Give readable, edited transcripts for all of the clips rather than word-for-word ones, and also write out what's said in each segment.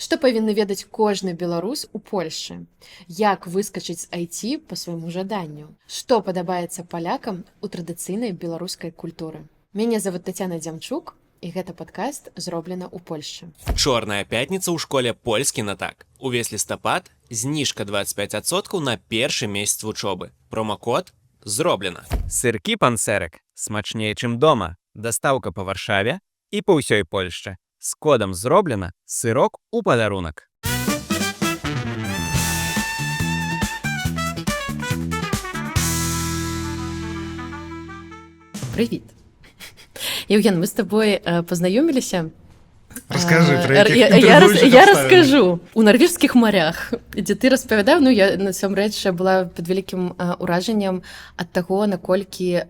Што павінны ведаць кожны беларус у Польшы? Як выскачыць з IT па свайму жаданню? Што падабаецца палякам у традыцыйнай беларускай культуры? Мяне завут Тацяна Дзямчук, і гэта падкаст зроблена ў Польшчы. Чорная пятніца ў школе польскі на так. Увесь лістапад зніжка 25% на першы месяц вучобы. Промакод зроблена. Сыркі панцэрак смачней, чым дома. Дастаўка па Варшаве і па ўсёй Польшчы. З кодам зроблена сырок у падарунак. Привіт. Євген, ми з тобою познаёміліся. Расскажи, про якіх Я расскажу. У нарвежскіх морях, дзе ты распавядаў, я насамрэч была пад вялікім уражаннем ад таго, наколькі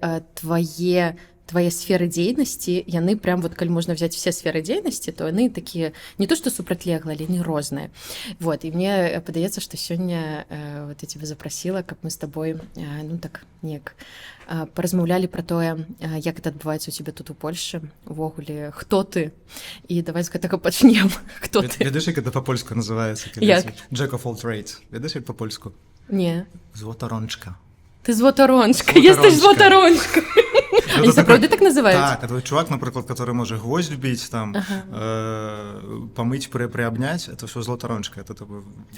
твае сферы дзейнасці, яны прям, вот, калі можна взять все сферы дзейнасці, то яны такія, не то што супрацьлеглыя, але яны розныя. Вот, і мне падаецца, што сёння вот, я тебя запросила, каб мы з табой, так, неяк паразмаўлялі пра тое, як это адбываецца у цябе тут у Польшы, увогуле, хто ты? І давай з гэтага пачнем. Хто ты? Ведаеш, як это па-польску называецца? Як? Jack of all trades. Ведаеш, як па-польску? Не. Злотарончка. Ты злотарончка. Єстиш злотарончка. Они сапраўды так называюць? Так, это чувак, напрыклад, который можа гвоздь бить, там, помыть, приобнять, это все злотарончка.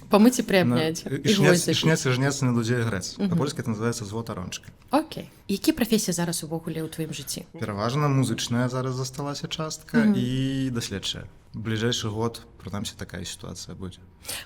Помыть и приобнять. И шнец, и жнец на людей грэц. Па-польску это называется злотарончка. Окей. Які прафесія зараз увогуле ў тваім жыцці? Пераважна музычная зараз засталася частка і даследчая. Бліжэйшы год, прынамсі, такая сітуацыя будзе.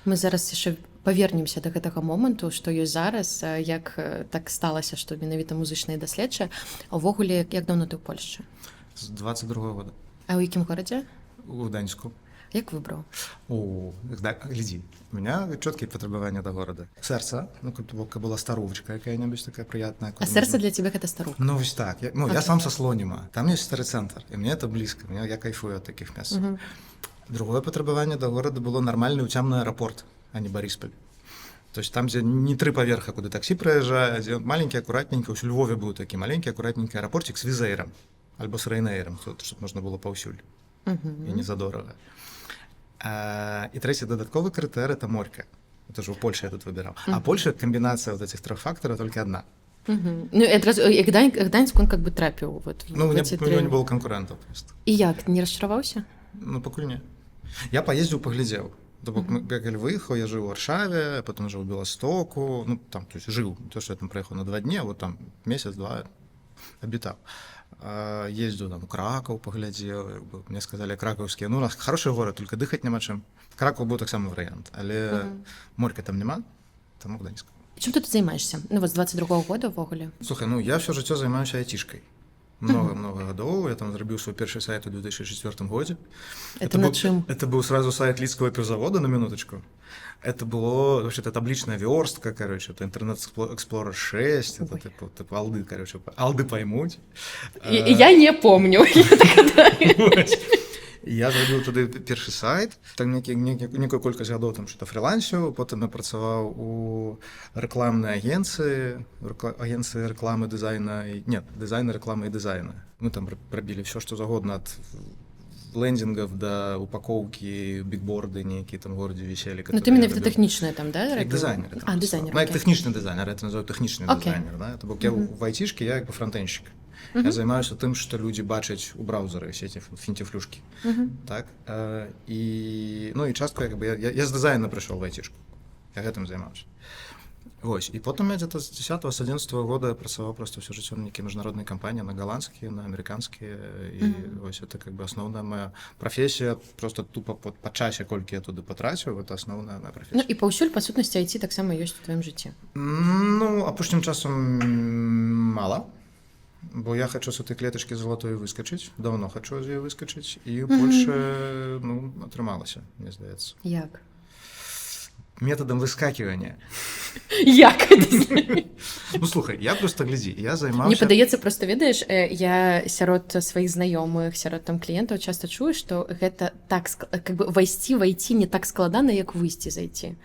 Мы зараз яшчэ павернемся да гэтага моманту, што ёсць зараз, як так сталася, што менавіта музычная і даследчая. А ўвогуле, як даўно ты ў Польшчы? З 22-го года. А ў якім горадзе? У Гданьску. Як выбраў? Гляди, у меня четкие потребования до города. Сердце, как была старувочка какая-нибудь такая приятная. А сердце для тебя это старуха? Ну, вот так. Я сам со Слонима. Там есть старый центр, и мне это близко. Я кайфую от таких мест. Другое потребование до города было нормальный утямный аэропорт, а не Борисполь. То есть там, где не 3 поверха, куда такси проезжает, где маленький, аккуратненький, у Львове был такой маленький, аккуратненький аэропортик с Визейром, альбо с Рейнейром, чтобы можно было паўсюль. И не задорого. И третий додатковый критерий – это морька. Это же у Польши я тут выбирал. А Польша – комбинация вот этих 3 факторов только одна. Ну, Гданьск, он как бы трапил вот у него не было конкурентов просто. И як, не расчаровался? Ну, покуль не. Я поездил, поглядел. Как я выехал, я жил в Варшаве, потом жил в Белостоку, ну, там, то есть жил, не то, что я там проехал на 2 дня, вот там месяц-два обитал. Ездил там в Краков, поглядел, мне сказали, краковские, ну, у нас хороший город, только дыхать нема чим. Краков был так само вариант, але морька там нема, тому Гданьск. Чим ти тут займаєшся? Ну, вот з 22-го года ввогуле. Слухай, я все життя займаюся айтишкой. Много годов. Я там зробив свой первый сайт в 2004 году. Это на чем? Это был сразу сайт Лидского пивзавода, на минуточку. Это было, вообще-то, табличная верстка, короче, это Internet Explorer 6, это типа алды, короче, алды поймуть. Я не помню. Я зробив туди перший сайт, там некую кількість годов там що-то фрілансив, потім я працював у рекламній агенції реклами, дизайну, реклами і дизайну. Мы там пробили все, что загодно, от лендингов до упаковки, бигборды некие там в городе висели. Ну, ты именно техничная там, да? Як дизайнер. Дизайнер. Ну, як технічний дизайнер, я це називаю технічний дизайнер. Да? Тобто я в айтішці, я як фронтенщик. Я займаюся тим, що люди бачать у браузери, всі ці фінтифлюшки. Так? І часто я з дизайну прийшов в айтішку. Я гэтым займаўся. Ось. І потім я где-то з 10-11 года я працаваў просто все жыццё на некие міжнародныя кампаніі, на голландские, на американские. І ось это как бы основная моя профессия. Просто тупо по часе, колькі я туди потратив, это основная моя профессия. Ну і паўсюль, па сутнасці, IT таксама ёсць у твоім жыцці. Ну, апошнім часом мало. Бо я хочу з этой клеточки золотої выскочить, давно хочу з її выскочить, і більше, атрымалася, мені здається. Як? методом выскакивания. Як гэта? Ну, слухай, я просто, глядзі, я Мне займаўся... падаецца, просто ведаеш, я сярод сваіх знаёмых, сярод там кліентаў часта чую, што гэта так, как бы вайсці не так складана, як выйсці зайти.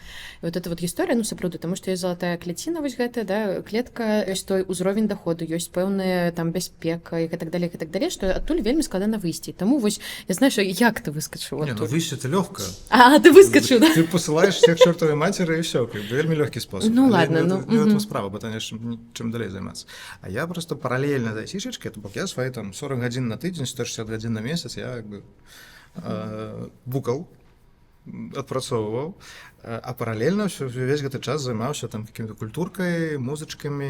І вот эта вот гісторыя, ну, сапраўды, таму што ёсць залатая кляціна, вось гэтая, да, клетка, ёсць той узровень доходу, ёсць пэўная там бяспека і так далее, што адтуль вельмі складана выйсці. Таму вось, я знаю, што як ты выскачыў Не, ну адтуль? выйсці это лёгка. А, ты выскачыў, да? Ты посылаешь всех чертовой матери и все, как бы вельмі легкий способ. Ну, Але ладно, не, ну, не в этом мгм. справа, бо конечно, чим далі займатися. А я просто паралельно за айтишечкой, то я свои там 40 годин на тиждень, 160 годин на месяц, я как бы букал, адпрацоўваў, а паралельна весь гэты час займаўся там каким-то культуркай, музычкамі,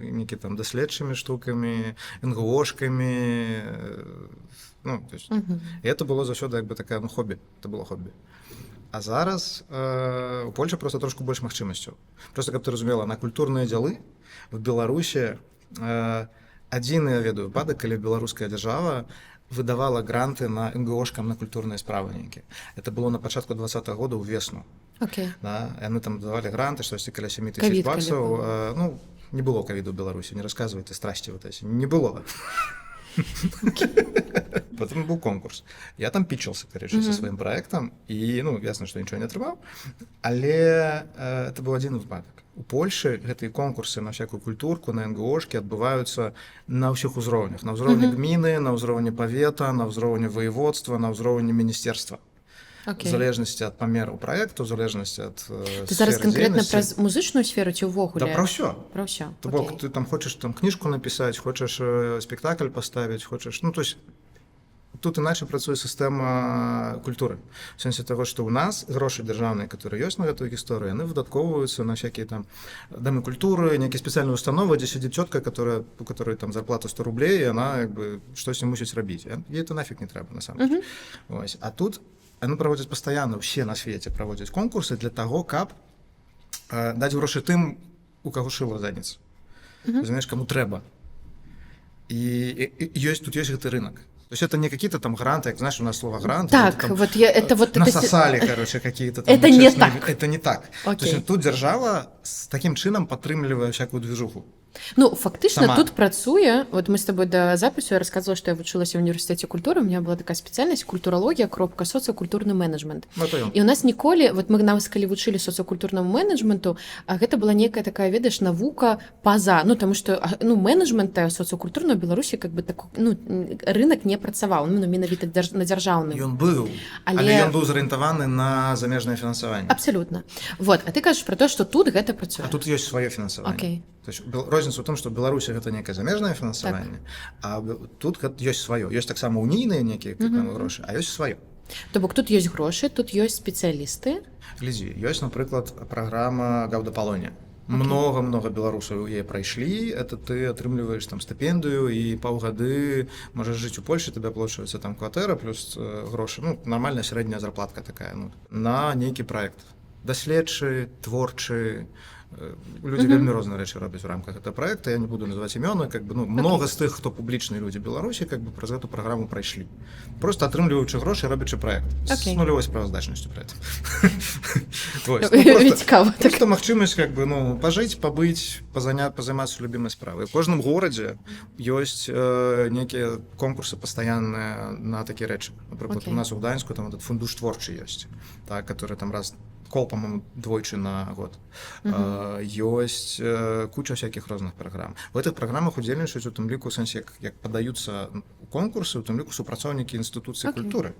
некі там даследчымі штукамі, НГОшкамі, ну, то есть, і это было заўсёды як бы такая, ну, хобі, это было хобі. А зараз у Польшы просто трошку больш магчымасцяў. Просто, каб ты разумела, на культурныя дзелы в Беларусі адзіны, я ведаю, выпадак, калі беларуская дзяржава выдавала гранты на НГОшкам на культурныя справы нейкія. Это было на пачатку 20-го года ўвесну. Окей. Да? Яны там давалі гранты, штосьці каля 7 000 Ковід, баксаў. калі Ну, не было ковіду ў Беларусі, не расказвайце страсці вот эти. Не было. Потом был конкурс. Я там пичился, короче, со своим проектом, и, ну, ясно, что ничего не отрывал, але это был один выпадок. У Польши гэтыя конкурсы на всякую культурку, на НГОшки адбываюцца на ўсіх узроўнях. На ўзроўні гміны, на ўзроўні павета, на ўзроўні воеводства, на ўзроўні міністерства. Окей. В залежнасці ад памеру проекту, в залежнасці ад Ты зараз канкрэтна дзейнасці. праз музычную сферу ці ўвогуле? Да пра ўсё. Пра ўсё. То бок ты там хочаш там кніжку напісаць, хочаш спектакль паставіць, хочаш, ну, то есть тут іначе працуе сістэма культуры. В сэнсе таго, што ў нас грошы дзяржаўныя, которые ёсць на гэтую гісторыю, яны выдаткоўваюцца на всякие там дамы культуры, нейкія спецыяльныя установы, дзе сядзіць цётка, у которой там зарплата 100 рублей, і яна як бы штосьці мусіць рабіць. Ей это нафиг не трэба, насамрэч. Ось. А тут яны праводзяць пастаянна, ўсе на свеце праводзяць конкурсы для таго, каб даць грошы тым, у каго шыла задніца. Разумееш, каму трэба. І тут ёсць гэты рынок. То есть это не какие-то там гранты, как знаешь, у нас слово грант. Так, там, вот я, это вот... насосали, короче, какие-то там... Это не так. Это не так. Окей. То есть тут держава с таким чином падтрымлівае всякую движуху. Ну, фактычна Сама. тут працуе, вот мы с тобой до запису, я рассказывала, что я вучылася в універсітэце культуры, у меня была такая спецыяльнасць культурологія, социокультурны менеджмент. Ну, это ён. І у нас ніколі, вот мы нас калі вучылі социокультурнаму менеджменту, гэта была некая такая, ведаеш, навука па-за, ну, таму што, ну, менеджмента социокультурного ў Беларусі, как бы, так, ну, рынок не працаваў, ну, менавіта на дзяржаўным. Ён быў, але ён быў зарыентаваны на замежнае фінансаванне. Абсолютно. Вот, а ты кажаш про то, што тут гэта працуе. А тут ёсць сваё фінансаванне. Окей. То есть розніца ў том, што ў Беларусі гэта некае замежнае фінансаванне, а тут ёсць сваё. Ёсць таксама унійныя некія грошы, а ёсць сваё. То бок тут ёсць грошы, тут ёсць спецыялісты. Глядзі, ёсць, напрыклад, праграма Гаўда Палонія. Много-много беларусаў яе прайшлі, это ты атрымліваеш там стыпендыю і паўгады можаш жыць у Польшы, тебе аплачваецца там кватэра плюс грошы, ну, нармальная сярэдняя зарплатка такая, ну, на нейкі праект. Даследчы, творчы, люди вельмі розныя рэчы робяць в рамках гэтага праекта, я не буду называць імёны, как бы, ну, много з тых, хто публічныя людзі Беларусі, как бы праз гэту праграму прайшлі. Просто атрымліваючы грошы, робячы праект з нулявой справаздачнасцю пры этом. Просто магчымасць как бы, ну, пажыць, пабыць, пазаймацца любімай справай. У кожным горадзе ёсць нейкія конкурсы пастаянныя на такія рэчы. Напрыклад, у нас у Гданьску там этот фундуш творчы ёсць, так, который там раз кол, по-моему, двойчы на год. Ёсць куча всяких розных праграм. В гэтых праграмах удзельнічаюць у тым ліку, у сэнсе, як падаюцца конкурсы, у тым ліку супрацоўнікі інстытуцыі культуры.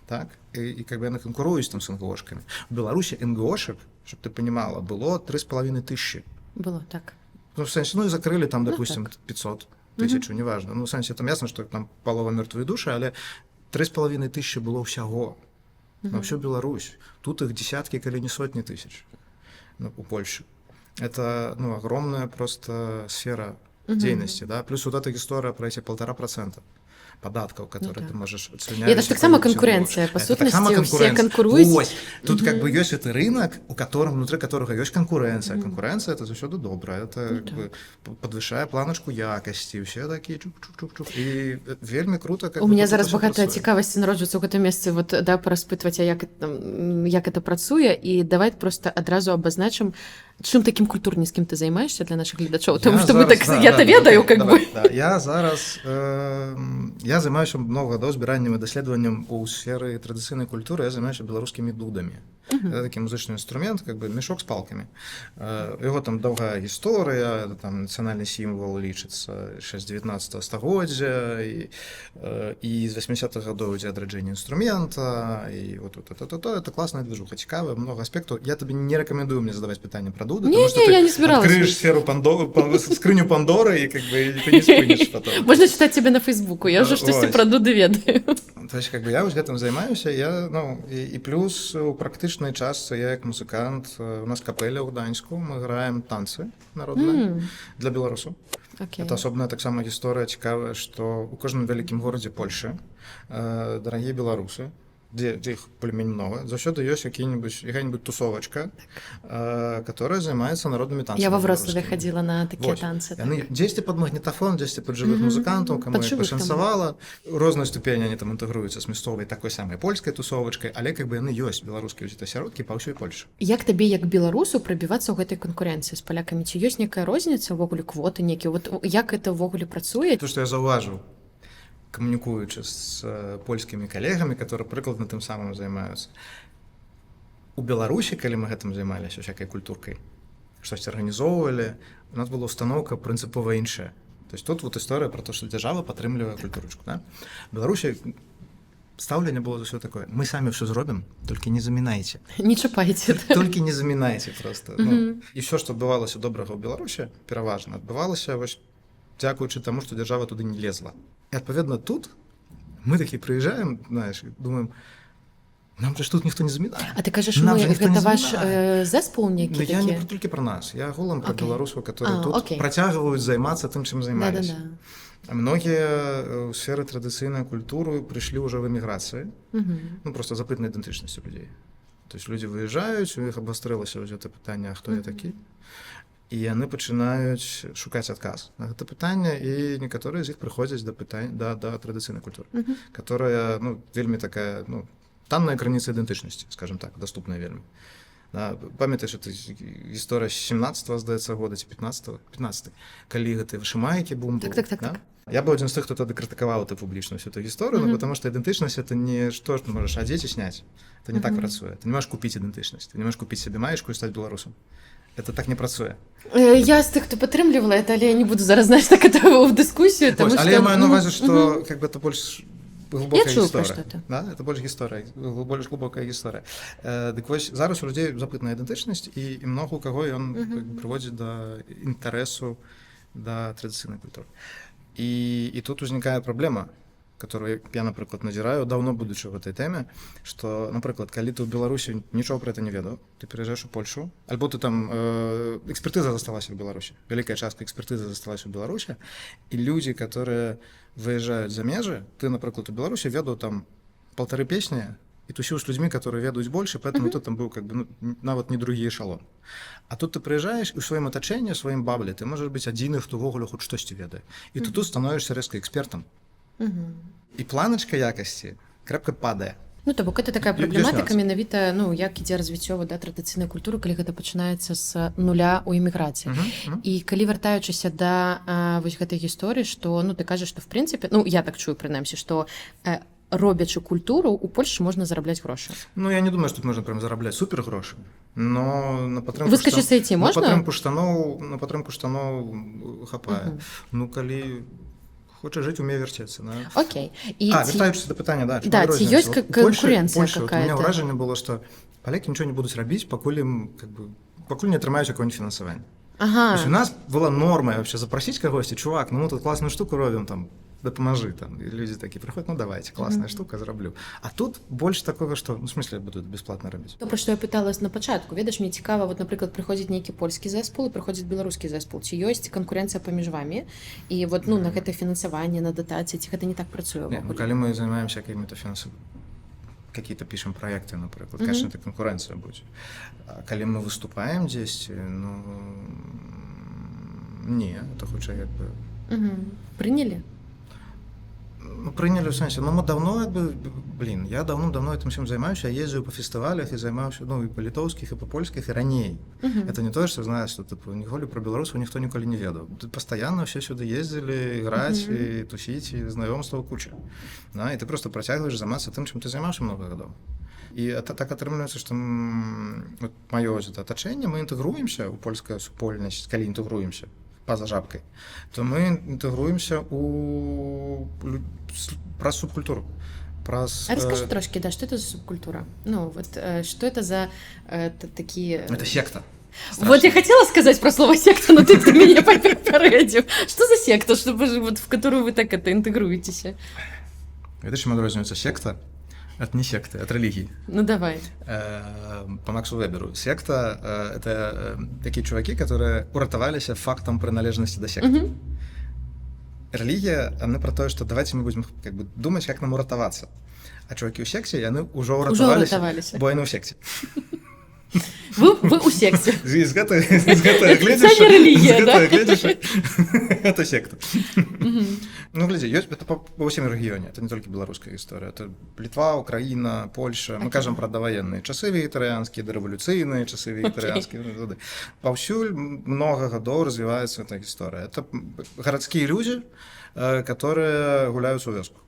Так? І как бы яны канкуруюць там з НГОшкамі. У Беларусі НГОшек, щоб ти понимала, было 3500. Было, так. Ну, в сэнсе, ну, і закрылі там, допустим, 500 тысяч, неважно. Ну, в сэнсе, там ясно, што там палова мёртвыя душы, але 3500 было ўсяго. На всю Беларусь. Тут их десятки, коли не сотни тысяч, ну, у Польши. Это, ну, огромная просто сфера деятельности, да. Плюс вот эта история про эти 1,5%. податков, которые так. ты можешь І оценяць. це ж таксама канкурэнцыя, па сутнасці, усе канкуруюць. Вось. Тут как бы ёсць гэты рынок, у котором, внутри которого ёсць канкурэнцыя. Канкурэнцыя — это заўсёды добра. Это как бы падвышае планачку якасці. Усе такія чук-чук-чук-чук. І вельмі круто, как У бы меня тут зараз усё багата працуе. цікавасці народжуецца ў гэтым месцы вот, да, параспытваць, а як это працуе, і давай просто адразу абазначым, чым такім культурніцкім ты займаешся для нашых гледачоў, тому што мы так, я-то ведаю, как бы. Да. Я зараз, я займаюся много гадоў збіраннем і даследаваннем у сферы традыцыйнай культуры, я займаюся беларускімі дудамі. Это такі музычны інструмент, как бы мешок з палкамі. Яго там доўгая гісторыя, там нацыянальны сімвал лічыцца ще з 19 стагоддзя, і з 80-х гадоў ідзе адраджэнне інструмента, і вот это класная движуха, цікавая, много аспектаў. Я табе не рэкамендую мне задаваць пытанне пра дуды, Не, я не збіралася. Открыешь сферу скрыню Пандоры, и как бы ты не спынешь потом. Можна чытаць цябе на Фейсбуку, я ўжо штосьці пра дуды ведаю. То есть, как бы я вось гэтым займаюся, я, ну, і плюс у практычнай частцы я як музыкант, у нас капэля ў Гданьску, мы граем танцы народныя для беларусаў. Okay. Это асобная таксама гісторыя цікавая, што у кожным вялікім горадзе Польшы дарагія беларусы, дзе іх более-менее много, заўсёды ёсць якая-нибудь тусовачка, которая займаецца народнымі танцамі. Я во Вроцлаве ходила на такія танцы. Яны дзесьці пад магнітафон, дзесьці пад жывых музыкантаў, каму пашанцавала. Рознай ступені яны там інтэгруюцца з мясцовай такой самай польскай тусовачкай, але как бы яны ёсць беларускія асяродкі па ўсёй Польшы. Як табе як беларусу прабівацца ў гэтай канкурэнцыі з палякамі? Ці ёсць некая розніца ўвогуле, квоты нейкія? Вот як это ўвогуле працуе? То, што я заўважыў, камунікуючы з польскімі калегамі, которые прыкладна тым самым займаюцца. У Беларусі, калі мы гэтым займаліся всякай культуркай, штосьці арганізоўвалі, у нас была установка прынцыпова іншая. То есть тут вот история про то, что держава падтрымлівае культурочку. Да? В Беларусі стаўленне было за все такое. Мы сами все зробім, только не замінайце. Не чапайце. Только не замінайце просто. Ну, і все, што адбывалася добрага ў Беларусі, пераважна адбывалася вось дзякуючы таму, што дзяржава туды не лезла. І адпаведна тут мы такі прыязджаем, знаеш, думаем, нам ж тут ніхто не замінае. А ты кажаш, гэта ваш зэспол нейкі такі? Я не толькі пра нас, я голам пра беларусаў, которые тут працягваюць займацца тым, чым займаліся. Многія ў сферы традыцыйнай культуры прыйшлі ўжо в эміграцыі, ну просто запытнай ідэнтычнасцю людзей. То есть людзі выязджаюць, у іх абвастрылася вось гэта пытанне, а хто я такі? І яны пачынаюць шукаць адказ на гэта пытанне, і некаторыя з іх прыходзяць да традыцыйнай культуры, которая, ну, вельмі такая, ну, танная граніца ідэнтычнасці, скажем так, доступная вельмі. Да, памятаеш, это гісторыя 17-го, здаецца, года ці 15-го, калі гэты вышымайкі бум быў. Так. Я быў адзін з тых, хто тады крытыкаваў ты публічна всю эту гісторыю, потому что ідэнтычнасць — это не што ж ты можаш адзець і сняць. Это не так працуе. Ты не можаш купіць ідэнтычнасць, ты не можаш купіць сабе маечку і стаць беларусам. Это так не працуе. Я з тых, хто падтрымлівала это, але я не буду зараз, знаеш, так это ў дыскусію, тому што... Але я маю на увазі, што как бы это больш глубокая гісторыя. Да? Это больш гісторыя, больш глубокая гісторыя. Дык вось зараз у людзей запытная ідэнтычнасць, і многа у каго ён прыводзіць да інтарэсу да традыцыйнай культуры. І тут узнікае праблема, которую я, напрыклад, назіраю, даўно будучы ў гэтай тэме, што, напрыклад, калі ты ў Беларусі нічога пра гэта не ведаў, ты пераязджаеш у Польшу, альбо ты там экспертыза засталася ў Беларусі, вялікая частка экспертызы засталася ў Беларусі, і людзі, которые выязджаюць за межы, ты, напрыклад, у Беларусі ведаў там 1,5 песні і тусіў з людзьмі, которые ведаюць больш, поэтому ты там быў как бы, ну, нават не другі эшалон. А тут ты прыязджаеш, і ў сваім атачэнні, ў сваім бабле ты можаш быць адзіны, хто ўвогуле хоць штосьці ведае. І ты тут становішся рэзка экспертам. І планачка якасці крэпка падае. Ну, то бок, это такая праблематыка менавіта, ну, як ідзе развіццё да традыцыйнай культуры, калі гэта пачынаецца з нуля ў эміграцыі. І калі вяртаючыся да вось гэтай гісторыі, што, ну, ты кажаш, што в прынцыпе, ну, я так чую прынамсі, што робячы культуру у Польшы можна зарабляць грошы. Ну, я не думаю, што тут можна прям зарабляць супер грошы, но на падтрымку выскачы сайце можна? На падтрымку штаноў хапае. Ну, калі хоча жыць, умее вярцецца. Да? Окей. Вяртаючыся да пытання, да, да, ці ёсць канкурэнцыя какая-то? У меня ўражанне было, што палякі нічого не будуць рабіць, пакуль не атрымаюць якое-нибудь фінансаванне. Ага. У нас была норма вообще запросіць кагосьці, чувак, ну мы тут класную штуку робім, там, дапамажы там. І людзі такі прыходзяць, ну давайте, класная штука, зраблю. А тут больш такога, што, ну, в смысле, буду бясплатна рабіць. То, пра што я пыталась на пачатку, ведаеш, мне цікава, вот, напрыклад, прыходзіць нейкі польскі зэспол і прыходзіць беларускі зэспол. Ці ёсць канкурэнцыя паміж вамі? І вот, ну, на гэта фінансаванне, на датацыі, ці гэта не так працуе? Не, ну, калі мы займаемся какими-то какие-то пишем проекты, например, конечно, это конкуренция будет. А коли мы выступаем здесь, ну, не, это хутчэй як бы... Прынялі? Ну, приняли в сенсі. Ну, ми давно, якби, я давно этим всем займаюся, я ездил по фестивалях и займаўся, ну, и по литовских, и по польских, и раней. Это не то, что, знаешь, что, типа, ніколі про белорусов никто николи не ведал. Тут постоянно все сюда ездили, играть, и тусить, и знакомства куча. Да, и ты просто протягиваешь заниматься тем, чем ты займаўся много годов. И так атрымліваецца, што вот маё атачэнне, мы інтэгруемся ў польскую супольнасць, калі інтэгруемся па-за жабкай, то мы інтэгруемся праз субкультуру. А расскажи трошки, да, что это за субкультура? Ну, вот что это за такие... Это секта. Страшно. Вот я хотела сказать про слово секта, но ты меня попередил. Что за секта, чтобы вот в которую вы так это интегруетесь? Это чем отличается секта от не секты, от религии. Ну давай. По Максу Веберу. Секта — это такие чуваки, которые уратовались фактом принадлежности до секты. Религия, она про то, что давайте мы будем как бы думать, как нам уратоваться. А чуваки у секте, они уже уратовались, бо они у секте. Вы у секте. З гэтага глядзіш, это секта. Ну, глядзі, ёсць, это па ўсім рэгіёне, это не толькі беларуская гісторыя, это Літва, Украіна, Польша, мы кажам пра даваенныя часы вегетарыянскія, дарэвалюцыйныя часы вегетарыянскія. Паўсюль много гадоў развіваецца эта гісторыя. Это гарадскія людзі, которые гуляюць у вёску.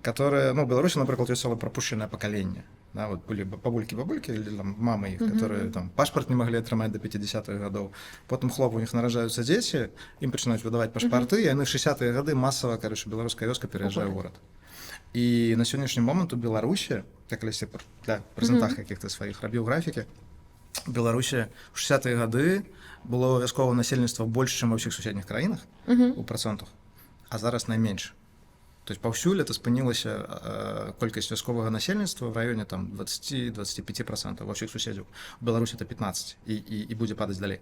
Которые, ну, в Беларуси, например, есть целое пропущенное поколение. Да, вот были бабульки или там мамы их, которые там паспорт не могли отрымать до 50-х годов. Потом хлоп, у них нарожаются дети, им начинают выдавать паспорты, и они в 60-е годы массово, короче, белорусская вёска переезжает в город. И на сегодняшний момент у Беларуси, как если для презентах каких-то своих робил графики, в Беларуси в 60-е годы было вёскового насельніцтва больше, чем во всех соседних краинах, у процентах, а зараз найменьше. То есть паўсюль это спынілася колькасць вясковага насельніцтва в районе там 20-25%, ва ўсіх суседзяў. У Беларусі это 15 і будзе падаць далей.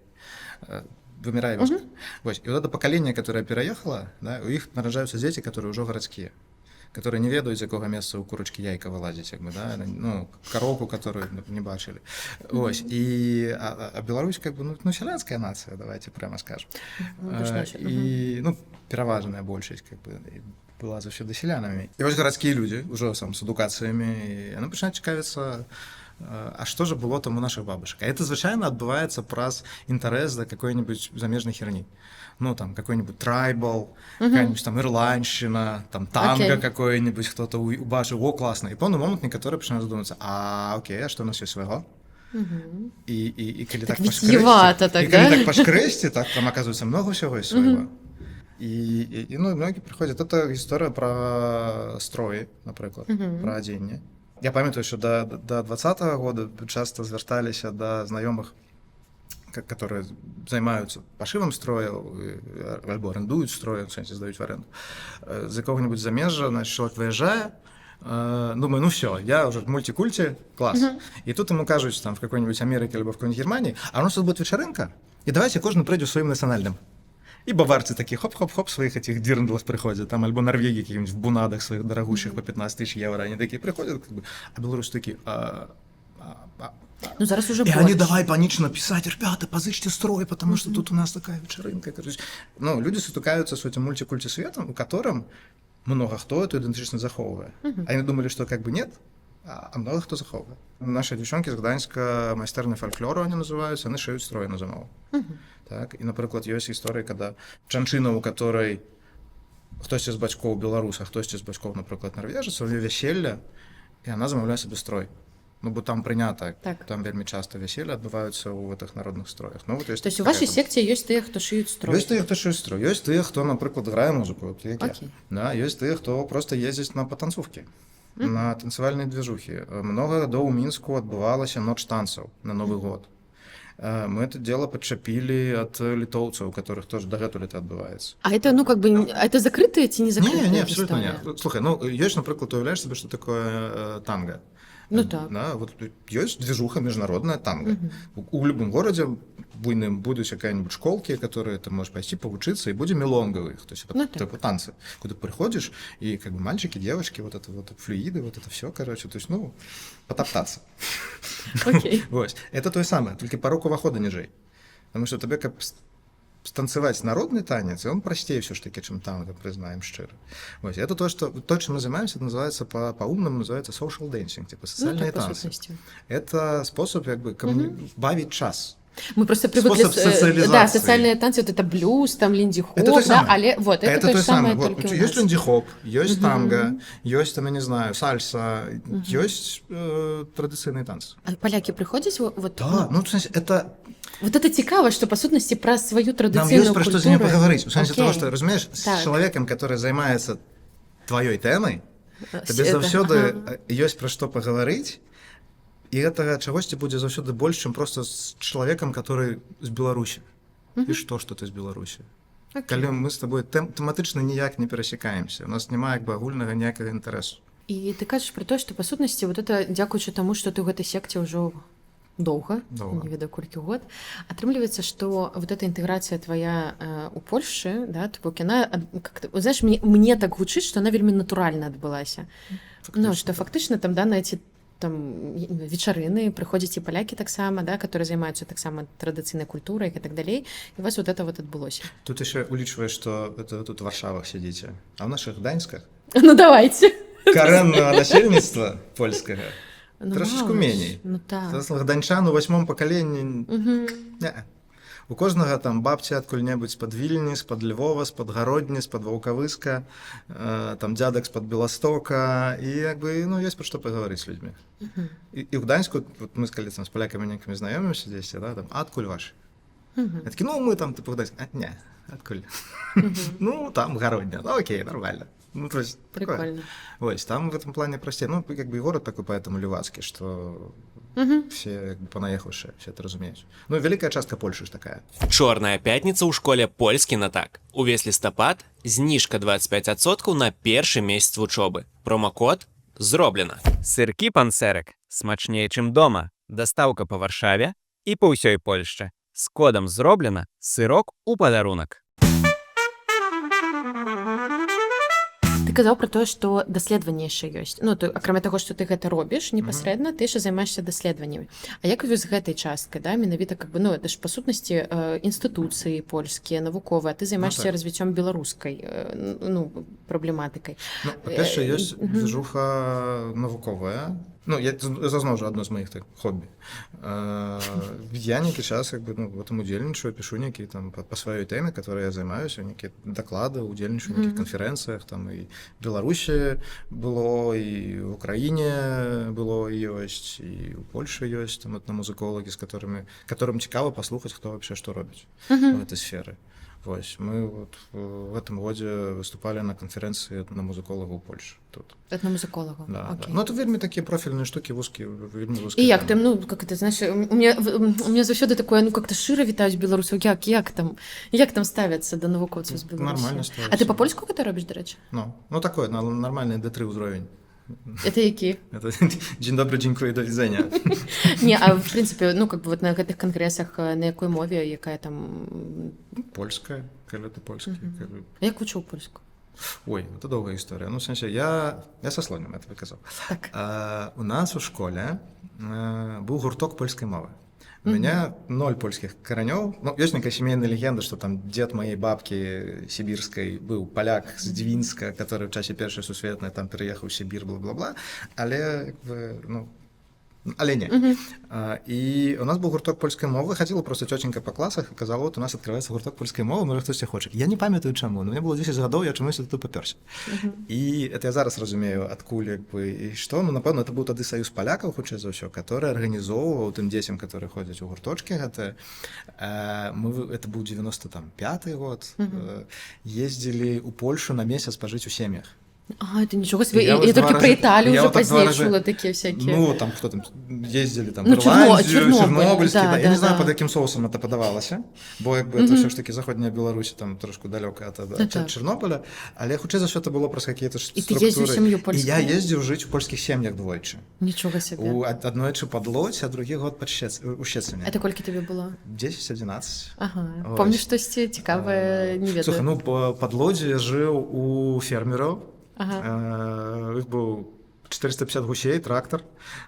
Вымирае вёска. Вось. И вот это поколение, которое переехало, да, у іх нараджаюцца дзеці, которые ўжо гарадскія, которые не ведаюць, з якога месца ў курачкі яйка вылазіць, як бы, да, ну, коровку, которую не бачылі. Вось. А Беларусь как бы, ну, сялянская нацыя, давайте прямо скажем. І, ну, пераважная большасць, как бы, была заўсёды селянамі. І вось гарадскія людзі, ужо сам з адукацыямі, і яны пачынаюць цікавіцца, а што ж было там у нашых бабушек. А это звычайна адбываецца праз інтарэс да какой-нибудь замежнай херні. Ну, там, какой-нибудь трайбал, какая-нибудь там ирландщина, там танго какой-нибудь, кто-то убачыў, о, классно. І пэўны момант некаторыя пачынаюць задумацца, окей, а што у нас ёсць свайго? І калі так пашкрэсці, так там аказваецца много ўсяго ёсць свайго. И ну, многие приходят. Это история про строи, например, про оденье. Я памятаю, что до 20-го года часто звертались до знакомых, которые занимаются пошивом строя, альбо арендуют строй, в смысле, сдают в аренду. За какого-нибудь замежжа, значит, человек выезжает, думаю, ну все, я уже в мультикульте, класс. И тут ему кажуть, там, в какой-нибудь Америке, либо в какой-нибудь Германии, а у нас тут будет вечеринка, и давайте кожен прийде своим национальным. И баварцы такие хоп-хоп-хоп своих этих дирндлов приходят, там, альбо норвеги какие-нибудь в бунадах своих дорогущих по 15 тысяч евро, они такие приходят, как бы, а белорусы такие, ну, зараз уже и они давай панично писать, ребята, позычьте строй, потому что тут у нас такая вечеринка. Ну, люди сутыкаются с этим мультикультисветом, у которым много кто эту идентичность заховывает. Они думали, что как бы нет, а много кто заховывает. Наши девчонки из Гданьска, майстерни фольклору они называются, они шьют строй на замову. Так, і, наприклад, є історія, коли жанчына, у которой хтось з бацькоў беларус, а хтось з бацькоў, наприклад, норвежец, у вяселля, і вона замовляє собі строй. Ну, бо там прийнято, там вельми часто весілля відбуваються у этих народних строях. Ну, вот тобто у вашій секції є ті, хто шиють строй? Є ті, хто шиють строй. Є ті, хто, наприклад, грає музику, от як я. Да, є ті, хто просто їздить на потанцовки, на танцевальні движухи. Много годов у Мінську відбувалося ноч танців на Новий год. Мы это дело подчапілі ад літоўцаў, у которых тоже дагэтуль это адбываецца. А это, ну, как бы, а это закрытая ці не закрытая Не, абсолютно история? нет. Слухай, ну, ёсць, напрыклад, уяўляеш себе, што такое танго. Ну так. Да, вот ёсць движуха міжнародная танго. У любым горадзе буйным будуць якая-нибудь школкі, которые ты можешь пайсці павучыцца, і будзе мелонга ў іх, то есть Ну это так. типа танцы, куда приходишь, и как бы мальчики, девочки, вот это вот флюиды, вот это все, короче, то есть, ну, потоптаться. Окей. Вось. Это то самое, только порог увахода ніжэй. Потому что тебе как станцевать народный танец, и он простее все ж таки, чем танго, признаем щиро. Вот. Это то, чем мы занимаемся, это называется по-умному, называется social dancing, типа Ну, социальные так, по танцы. сутности. Это способ как бы бавить час. Мы просто привыкли... Способ социализации. Да, социальные танцы, вот это блюз, там линди-хоп, Это то же да, самое. але вот, это то же самое, Вот. только у Есть нас. линди-хоп, есть танго, есть, там, я не знаю, сальса, есть традиционные танцы. А поляки приходят вот... Да, ну, в смысле, это... Вот это цікаво, что, по сутности, про свою Нам традиционную есть про культуру. что с ними поговорить. В смысле Окей. того, что, разумеешь, с Так. человеком, который занимается твоей темой, тебе Это, заўсёды ага. ёсць пра што пагаварыць, і гэтага чагосьці будзе заўсёды больш, чым проста з чалавекам, который з Беларусі. І што ты з Беларусі? Окей. Калі мы з табой тэматычна ніяк не перасякаемся, у нас няма як бы агульнага ніякага інтарэсу. І ты кажаш про то, што па сутнасці вот это дзякуючы таму, што ты ў гэтай секце ўжо доўга, не ведаю колькі год, атрымліваецца, што вот эта інтэграцыя твая у Польшчы, да, то бок яна как-то, знаешь, мне так гучыць, што она вельмі натуральна адбылася. Ну, што фактычна там, да, на эти там вечарыны прыходзяць і палякі таксама, да, которые займаюцца таксама традыцыйнай культурай і так далей, і у вас вот это вот адбылося. Тут яшчэ улічваеш, што это тут у Варшавах сядзіце, а ў нашых Гданьсках Ну, давайте. карэннага насельніцтва польскага Ну, трошечку мало ж. меней. Ну, так. Гданчан у 8-м пакаленні не. У кожнага там бабці адкуль-небудзь з-пад Вільні, з-пад Львова, з-пад Гародні, з-пад Ваўкавыска, там дзядак з-пад Беластока, і як бы, ну, ёсць пра што пагаварыць з людзьмі. І ў Гданьску, вот мы з калі там з палякамі некімі знаёмімся дзесьці, да, там, а адкуль ваш? Я такі, ну, мы там, типу, Гданьск, а, не, адкуль? Ну, там Гародня, ну, окей, нормально. Ну, то есть, такое. Прикольно. Ось, там в этом плане простее. Ну, как бы и город такой поэтому левацкий, что все как бы, понаехавшие, все это разумеют. Ну, великая частка Польши ж такая. Чорная пятніца ў школе польскі на так. Увесь лістапад зніжка 25% на першы месяц вучобы. Промакод зроблена. Сыркі пансерек смачней, чым дома. Дастаўка па Варшаве і па ўсёй Польшчы. З кодам зроблена сырок у падарунак. Ты казаў пра тое, што даследаванне яшчэ ёсць. Ну, то, акрамя таго, што ты гэта робіш непасрэдна, ты яшчэ займаешся даследаваннямі. А як вы з гэтай часткай, да, менавіта как бы, ну, это ж па сутнасці інстытуцыі польскія, навуковыя, а ты займаешся развіццём беларускай ну, праблематыкай. Ну, па-першае, ёсць движуха навуковая. Ну, я зазноў уже одно з моих так, хобби. Я нейкі час как бы, ну, в этом удзельнічаю, пишу нейкія там по сваёй теме, которой я займаюся, нейкія доклады, удзельнічаю в нейкіх канферэнцыях, там і в Беларусі было, і в Украіне было, і ёсць, і ў Польшы ёсць, там этномузыколагі, з которым цікава паслухаць, хто вообще што робіць в этой сферы. Вось, мы вот в этом годзе выступали на конференции этномузыколагаў у Польши тут. Этномузыколагаў. Да, да. Ну, это вельмі такие профильные штуки, вузкие, вельмі вузкие. І як там, ну, как это, знаешь, у меня заўсёды такое, ну, как-то шыра вітаюць беларусаў, як там ставяцца да навукоўцаў з Беларусі? Нормально ставяцца. А ты па-польску гэта робіш, дарэчы? Ну, такое, нормальный D3 ўзровень. Это які? Это дзень добры, дзякуй, до відзення. Не, а в принципе, ну, как бы вот на гэтых конгрессах на якой мове, якая там... Польская, калі ты польскі. А як вучыў польску? Ой, это долгая история. Ну, в смысле, я со слонем это показал. Так. У нас у школе был гурток польской мовы. У меня 0 польских коронёў. Ну, ёсць некая семейная легенда, что там дед моей бабки сибирской был поляк с Двинска, который в часе Першай сусветнай там переехал в Сибирь, бла-бла-бла. Але, как бы, ну, але не. И у нас был гурток польской мовы, ходила просто тетенька по классах и казала, вот у нас открывается гурток польской мовы, может, хтось хоче. Я не памятаю чаму, но мне было 10 гадоў, я чамусь тут попёрся. И это я зараз разумею, адкуль, як бы, і што, ну, напэўна, это быў тады саюз палякаў, хутчэй за ўсё, который арганізоўваў тым дзецям, которые ходзяць у гурточкі, гэта это быў 95-й год, ездзілі ў Польшу на месяц пажыць у сем'ях. А, это ничего себе. Я Я, вот я два только про раза- Италию я уже вот так два позднее раза- чула такие всякие. Ну, там кто там ездили там, Ну, в Ірландію, Чорнобиль, Чорнобильський, да, да. Я не да, знаю, да. під яким соусом це подавалося, бо якби це все ж таки Заходня Білорусь, там трошки далеко від так. Чорнобиля, але я хочу за що це було просто якісь І ти структури. їздив в сім'ю І польську? я їздив жити в польських сім'ях двойчі. Нічого себе. Одної під Лодзь, а другий год у Щецині. Это сколько тебе было? 10-11. Ага. Ось. Помнишь, что цікаве, не ведаю. Слухай, ну під Лодзі я жив у фермерів. Ага. Їх був 450 гусей, трактор,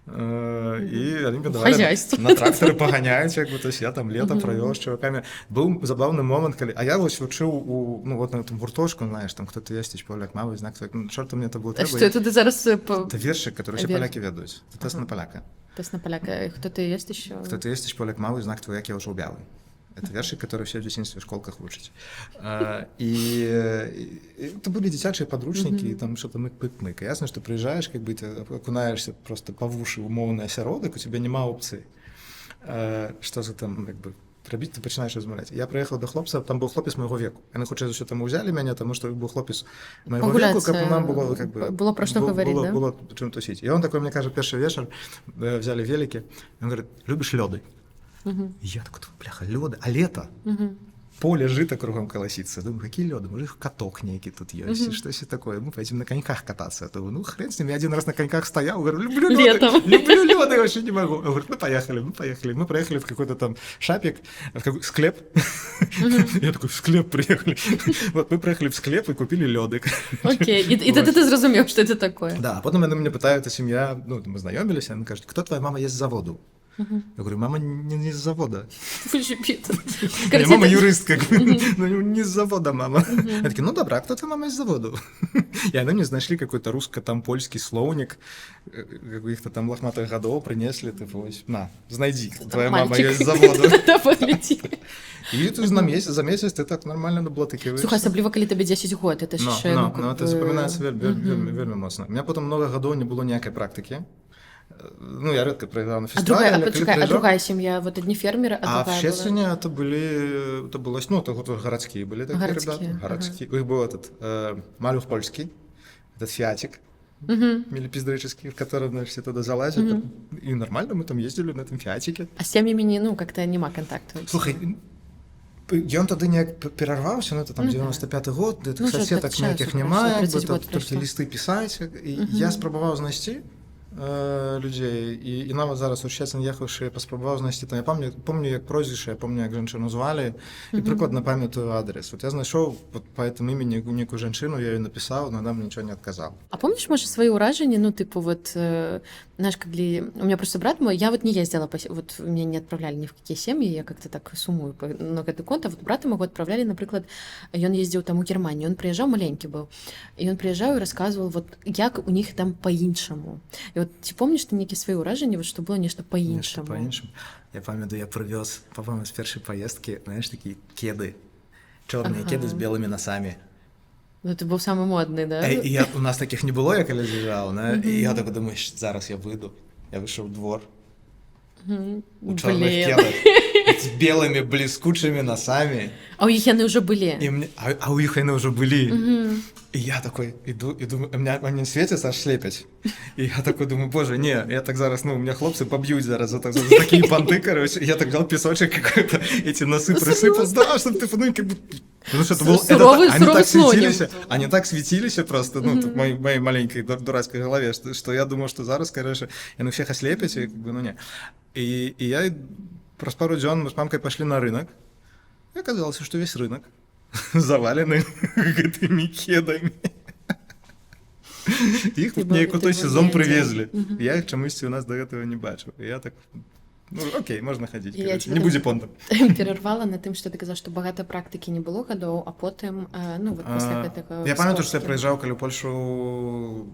і вони мені давали Хозяйство. на трактори поганяють, якби, то я там літо провел з чуваками. Був забавний момент, коли, а я ось вчив у, ну, от на тому гуртожку, знаєш, там хто-то є, поляк, мама, знак, ну, чорт мені це було А треба. что это ты зараз Це віршик, який ще поляки ведуть. Це тест на поляка. тест на поляка? Кто ты есть еще? Хто-то є, поляк, мама, знак твой, як я вже убявий. Это вершик, который все в детстве в школках учат. И это были детячие подручники, и там что-то мык-мык-мык. Ясно, что приезжаешь, как бы ты окунаешься просто по уши умовный осяродок, у тебя нема опций. Что за там, как бы, робити, ти починаєш розмовляти. Я приїхав до хлопця, там був хлопець моєго віку. Я не хочу, що там взяли мене, тому що був хлопець моєго віку, як нам було, как бы, было про что говорить, да? Було чим тусить. І він такой, мені каже, перший вечір, взяли велики, він говорить, любиш льоди? И я такой, бляха, лёды, а лето? Поле жито кругом колосится. Думаю, какие лёды? Может, каток некий тут есть, что все такое. Мы пойдем на коньках кататься. Думаю, ну, хрен с ним, я один раз на коньках стоял, говорю, люблю лёды, Летом. люблю лёды, вообще не могу. Он говорит, ну, поехали. Мы проехали в какой-то там шапик, в какой склеп. Я такой, в склеп приехали. Вот, мы проехали в склеп и купили лёды. Окей, и ты зрозумел, что это такое. Да, а потом меня питают, семья, ну, мы знакомились, она говорит, кто твоя мама есть с заводу? Я говорю, мама не с завода. Пит. Мама юрист, как бы, ну не с завода мама. Я такие, ну добра, кто твоя мама из завода? И они мне нашли какой-то русско-там-польский словник, каких-то там лохматых годов принесли, типа, ось, на, знайди, твоя мама есть с завода. И тут за месяц ты так нормально наблатыкиваешься. Слухай, особливо, коли тебе 10 год, это ж ще, Ну, это запоминается вельми моцно. У меня потом много годов не было никакой практики. Ну, я редко проиграл на фестивале. А другая семья, вот одни фермеры, а в другая Щецине это было, ну, это вот городские были такие ребята. Городские. Их был этот Малюх польский, этот Фиатик, милипиздрический, в котором, значит, все туда залазят. И нормально мы там ездили на этом Фиатике. А з сім'ями, ну, как-то нема контакту. Слухай, ён тады неяк перарваўся, ну, это там 95-й год, гэтых Ну, соседак так ніякіх часу няма, прайшло, 30 год толькі прайшло. лісты пісаць. І я спрабаваў знайсці людзей, і нават зараз у Шчэцін ехаўшы, я паспрабаваў знайсці, там, я помню, як прозвішча, я помню, як жанчыну звалі, і прыкладна памятаю адрес. Вот я знайшоў по этому імені некую жанчыну, я ёй напісаў, но она мне нічого не адказала. А помнишь, может, свои уражения, ну, типа, вот, знаешь, когда у меня просто брат мой, я вот не ездила, вот меня не отправляли ни в какие семьи, я как-то так сумую на гэты конт, а вот брата моего отправляли, например, и он ездил там у Германии, он приезжал, маленький был, и он приезжал и рассказывал, вот, як у них там по-іншаму. И вот ты помнишь, ты некие свои уражения, вот, что было нечто по-іншаму? Нечто по-іншаму. Я памятаю, я привез, по-моему, с первой поездки, знаешь, такие кеды, черные кеды с белыми носами. Ну, ты был самый модный, да? І у нас таких не було, я коли з'їжджав, і я так думаю, зараз я вийду. Я вийшов в двор у чорних кедах з білими блискучими носами. А у них они уже были. А у них они уже были. И я такой иду, и думаю, они светятся, аж слепять. И я такой думаю, боже, не, я так зараз, ну, у меня хлопцы побьют зараз за такие понты, короче. Я так взял песочек какой-то, эти носы присыпал, да, чтобы ты, ну, как бы... Потому что это был, они так светились просто, ну, в моей маленькой дурацкой голове, что я думал, что зараз, короче, я всех ослепить, и как бы, ну, не. И я про пару дней мы с мамкой пошли на рынок, и оказалось, что весь рынок завалены этими кедами. Их вот неяк той сезон привезли. Я их чомусь у нас до этого не бачив. І я так, ну окей, можна ходити, короче, не будь понтом. Перервала на тим, що ти казав, що багато практики не було гадоў, а потым, ну, вот після гэтага... Я памятаю, што я прыязджаў, калі ў Польшу,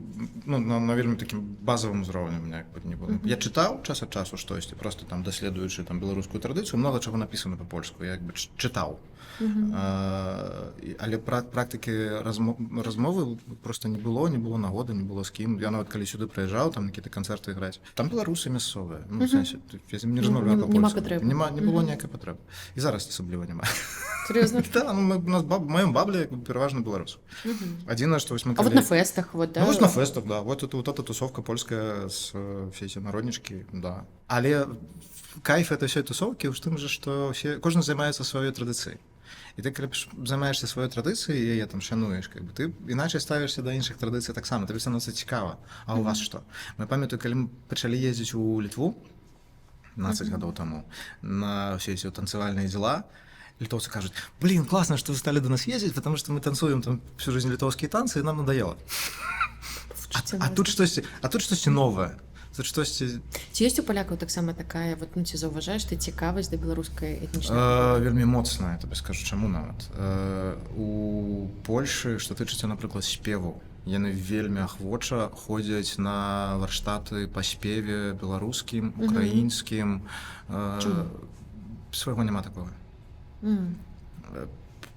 ну, на вельмі такім базавым узроўні у меня як бы не было. Я чытаў час ад часу штосьці, просто там даследуючы там беларускую традыцыю, много чаго напісана па-польску, я як бы чытаў. Але практыкі размовы просто не было нагоды, не было з кім. Я нават калі сюды прыязджаў, там какие-то канцэрты іграць. Там беларусы мясцовыя, ну, в сэнсе, я з ім не размаўляю па-польску. Няма патрэбы. Не было ніякай патрэбы. І зараз асабліва няма. Серьезно? Да, ну, у нас в моем бабле переважно белорус. Один, что вось мы А вот на фестах, вот, да? Ну, вот на фестах, да. Вот эта тусовка польская с все эти народнички, да. Але кайф этой всей тусовки в том же, что кожен займаецца сваёй традыцыяй. І ты калі займаешься сваёй традыцыяй і яе там шануеш, как бы ты іначай ставішся да іншых традыцый таксама, табе становіцца цікава. А у вас што? Мы памятаю, калі мы пачалі ездзіць у Літву 12 гадоў таму на все эти танцевальные дела, литовцы кажут: блин, классно, что вы стали до нас ездить, потому что мы танцуем там всю жизнь литовские танцы, и нам надоело. А тут штосьці новае. Тут штосьці... Ці ёсць у палякаў таксама такая, вот, ну, ці заўважаеш ты цікавасць да беларускай этнічнай? Вельмі моцная, я табе скажу, чаму нават. У Польшы, што тычыцца, напрыклад, спеву, яны вельмі ахвоча ходзяць на варштаты па спеве беларускім, украінскім. Свайго няма такога.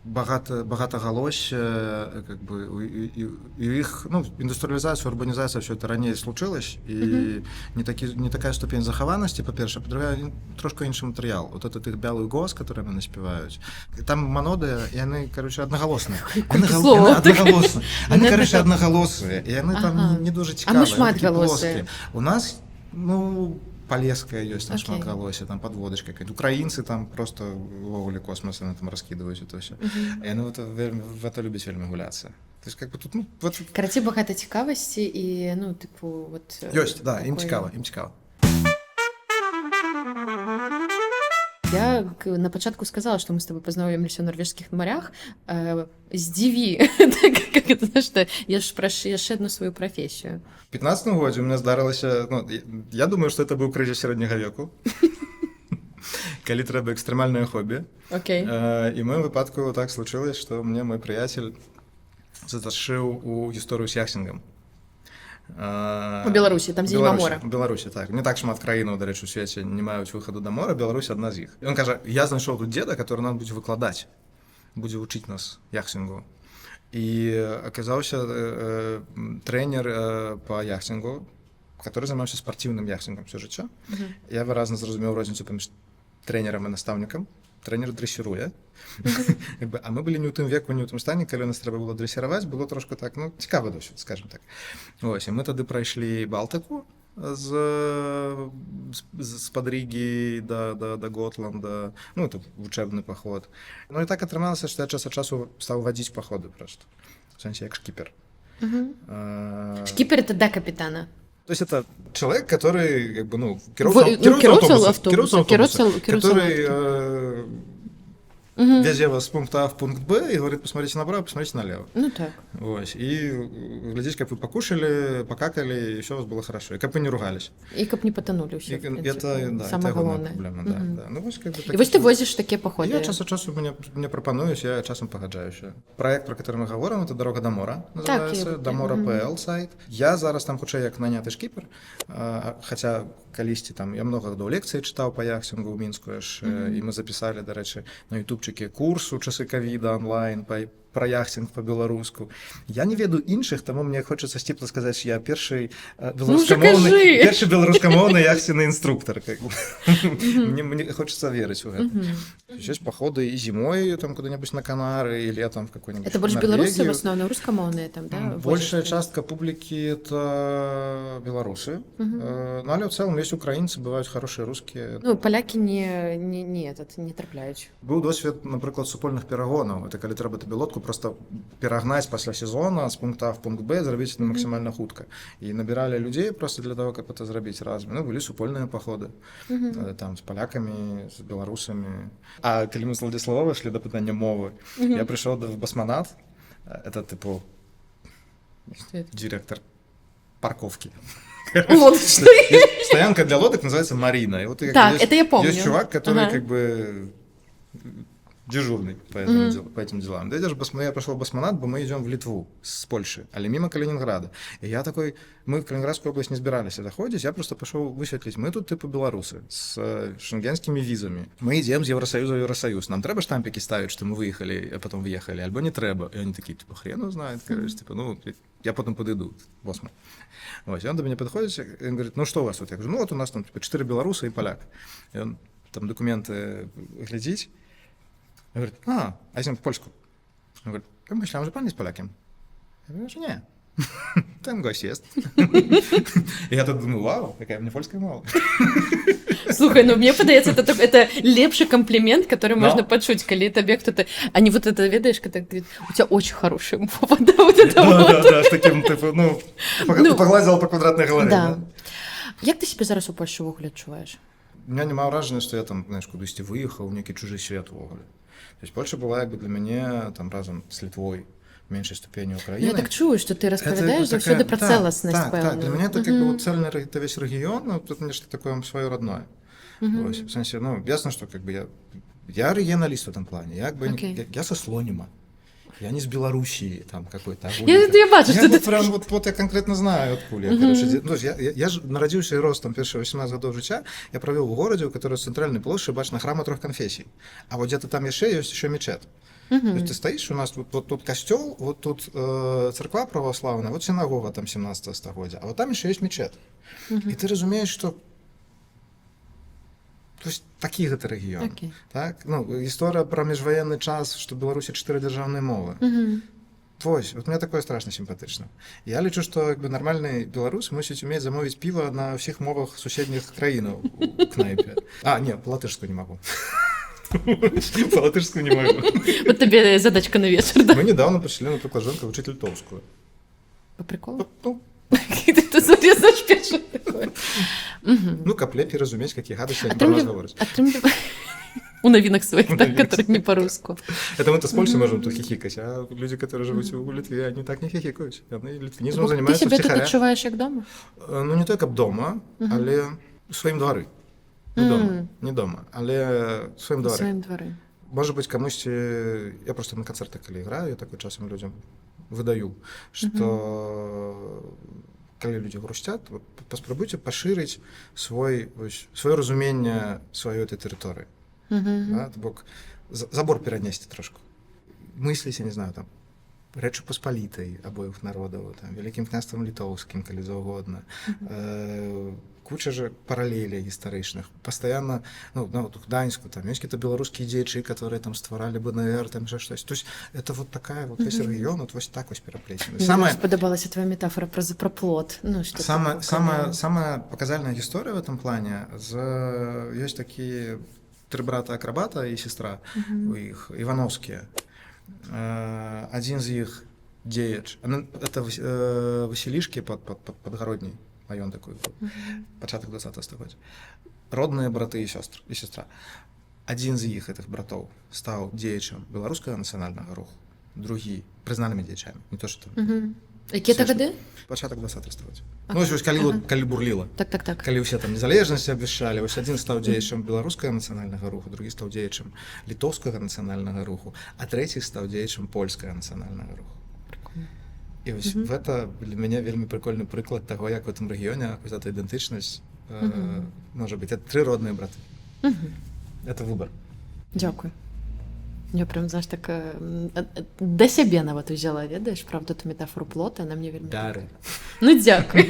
Багатоголосие, как бы, у их, ну, индустриализация, урбанизация, все это ранее случилось, и не такая ступень захаванности, по-перше, по-друге, трошки інший материал. Вот этот их белый голос, который они наспевают, там моноды, и они, короче, одноголосные. Одноголосные. Они, короче, одноголосые, и они там не дуже цікаві. А ми шматголосые. У нас, ну, Полесская есть, там шматголосие, там подводочка какая-то. Украинцы там просто в овуле космоса они там раскидывают это все. И они в это любят вельмі гуляться. То есть как бы тут, ну, вот... Караці багата цікавасці і, ну, типу, вот... Ёсць, да, ім цікава. Я на початку сказала, что мы с тобой познакомились в норвежских морях. Здзіві, как это, знаешь, что я ж прашу яшчэ одну свою профессию. В 15 годзе у меня здарылася, ну, я думаю, что это был крызіс сярэдняга веку, калі трэба экстрэмальнае хобі. Окей. І в моем выпадку так случилось, что мне мой приятель затащил у гісторыю з яхтингом. У Беларусі, там дзе няма мора. У Беларусі, так. Не так шмат краінаў, дарэчы, у свеце не маюць выхаду да мора, Беларусь адна з іх. І ён кажа: я знайшоў тут дзеда, который нам будзе выкладаць, будзе вучыць нас яхтингу. І аказаўся трэнер по яхтингу, который займаўся спартыўным яхтингом всё жыццё. Я выразна зразумеў розніцу паміж трэнерам і настаўнікам. Трэнер дрэсіруе. А мы былі не ў тым веку, не ў тым стане, калі нас трэба было дрэсіраваць, было трошку так, ну, цікавы досвед, скажем так. Ось, і мы тады прайшлі Балтыку з-пад Рігі да Готланда, ну, это вучэбны паход. Ну, і так атрымалася, што я час ад часу стаў вадзіць паходы проста. В сэнсе, як шкіпер. Шкіпер — это да капітана. То есть это человек, который, как бы, ну, кіроўца автобуса, который везе вас с пункта А в пункт Б и говорит: посмотрите направо, посмотрите налево. Ну так. Ось. И глядеть, как вы покушали, покакали, и все у вас было хорошо. И как вы не ругались. И как не потонули ўсё. Это, да, самое главное. Проблема, да. Ну, вось, как бы, и вось ты возишь такие походы. Я час от часу мне пропонуюсь, я часом погоджаюся. Проект, про который мы говорим, это «Дорога до мора», называется, до мора ПЛ сайт. Я зараз там хутчэй як наняты шкіпер, хотя калісьці там я много гадоў лекцыі чытаў па яхтингу ў Мінску яшчэ, і мы запісалі, дарэчы, на ютубчыке курс у часы ковіда онлайн про яхтинг по-беларуску. Я не веду іншых, таму мне хочацца сціпла сказаць, я першы беларускамоўны яхтенны інструктор. Мне хочацца верыць у гэта. Ёсць паходы і зімой там куды-небудзь на Канары, і летом в какой-нибудь это больш беларусы в основном, рускамоўныя там, да? Большая частка публікі это беларусы. Ну, але ў цэлым ёсць украінцы, бываюць хорошыя рускія. Ну, палякі не трапляюць. Быў досвед, напрыклад, супольных перагонаў. Это калі трэба табе лодку просто перагнаць пасля сезона з пункта А в пункт Б, зрабіць это максімальна хутка. І набіралі людзей просто для того, каб это зрабіць разам. Ну, былі супольныя паходы. Там з палякамі, з беларусамі. А калі мы з Владислава ішлі да пытання мовы, я прыйшоў в басманат. Это, типу, директор парковки. Стоянка для лодок называется Марина. И вот, так, это я помню. Есть чувак, который как бы дежурный по этим делам. Да, я пошел в басманат, бо мы идем в Литву с Польши, але мимо Калининграда. И я такой, мы в Калининградскую область не собирались доходить, я просто пошел высветлить, мы тут типа белорусы с шенгенскими визами. Мы идем с Евросоюза в Евросоюз. Нам треба штампики ставить, что мы выехали, а потом въехали, альбо не треба. И они такие, типа, хрен знает, короче, типа, ну, я потом подойду, босман. Вот, и он до меня подходит, и он говорит: ну что у вас тут? Я говорю: ну вот у нас там типа 4 белоруса и поляк. И он там документы глядит. говорит, а если польскую? Он говорит, я myślałem, że pan jest Polakiem. Я говорю, что не. Ten gość jest. І я тут думаю, вау, яка мені польська мова. Слухай, ну мне падаецца это лепшы комплімент, который Но. можна пачуць, калі табе кто-то, а не вот это ведаеш, когда говорит, у тебя очень хорошая мова, да, вот это вот. Да, з таким, типу, погладила по квадратній голові. Да. Як ти себе зараз у Польщі ввогуле адчуваєш? У меня нема ўражання, што я там, знаеш, кудысьці выехаў, нейкі чужы свет увогуле. То есть Польша была як бы для мяне там разам з Літвой, в меншай ступені Ну, Украины. я так чую, що ти розповідаєш заўсёды про цэласнасць, так, пэўную. так, для меня это как бы вот цельный это весь регион, ну, тут нечто такое свое родное. Ось, в сенсі, ну, ясно, что как бы я регионалист в этом плане, я, как бы, Окей. я со Слонима. Я не с Белоруссии, там какой-то. Я бачу, я что вот ты... прям вот я конкретно знаю, откуда. Я, короче, ну, я ж народился и рос там первые 18 годов життя, я провел в городе, у которого центральной площади бачно храма 3 конфессий. А вот где-то там есть еще мечеть. То есть ты стоишь, у нас вот тут костел, вот тут церква православная, вот синагога там 17 столетия, а вот там еще есть мечеть. И ты разумеешь, что то есть такі гэта рэгіён. Окей. Так? Ну, гісторыя пра міжваенны час, што Беларусі 4 дзяржаўныя мовы. Вось, вот мне такое страшна сімпатычна. Я лічу, што як бы нармальны беларус мусіць умець замовіць піва на ўсіх мовах суседніх краінаў у кнайпе. Не, па-латышску не магу. Па-латышску не магу. Вот тебе задачка на вечер, да? Мы недавно пачалі, напрыклад, жонка вучыць літоўскую. По приколу? Ну, Ты тут зарезаешь пешо такое. ну, каб лепей разумець, какие гадасці они про нас говорят. У новинок своих, так, которые не по-русски. Это мы-то с Польшей можем тут хихикать, а люди, которые живут в Литве, они так не хихикают. Они литвинизмом Ты занимаются себе тут втихаря. відчуваєш як дома? Ну, не только дома, але своим дворы. Не дома, не дома, але своим дворы. Своїм дворі. Может быть, кому-то... Я просто на концертах, когда играю, я такой часом людям выдаю, что когда люди грустят, вот, паспрабуйте поширить свое разумение своей этой территории. Да, то бок забор перанесці трошку. Мысліць, я не знаю, там, Рэчы Паспалітай абоіх народаў, там, Вялікім княствам літоўскім, калі заўгодна. Куча же паралелей гістарычных. Пастаянна, ну, вот у Гданьску, там, ёсць какие-то беларускія дзеячы, которые там стваралі БНР, там, же штось. То есть это вот такая вот весь рэгіён, вот вось так вось пераплецены. Мне сподобалася твоя метафора про плод. Ну, что самая показальная гісторыя в этом плане, ёсць такія 3 брата-акрабата і сестра у іх, івановскія. Один з іх дзеяч. Это Васілішкі Падгародняй, маён такой, пачатак 20 стагоддзя. Родныя браты і сестра. Один з іх, гэтых братоў, стаў дзеячам беларускага нацыянальнага руху, другі прызнанымі дзеячамі. Не то, што там... Які это гады? Пачатак 20 стагоддзя. Ну, ось калі бурліла. Так. Калі ўсе там незалежнасць абвяшчалі, ось адзін стаў дзеячам беларускага нацыянальнага руху, другі стаў дзеячам літоўскага нацыянальнага руху, а трэці стаў дзеячам польскага нацыянальнага руху. І вось гэта для мяне вельмі прыкольны прыклад таго, як в этом рэгіёне эта ідэнтычнасць можа быць. Это 3 родныя браты. Это выбор. Дякую. Я прям, знаешь, так до сябе нават узяла, ведаеш, правда, ту метафору плота, она мне вельмі... Дары. Ну, дякую.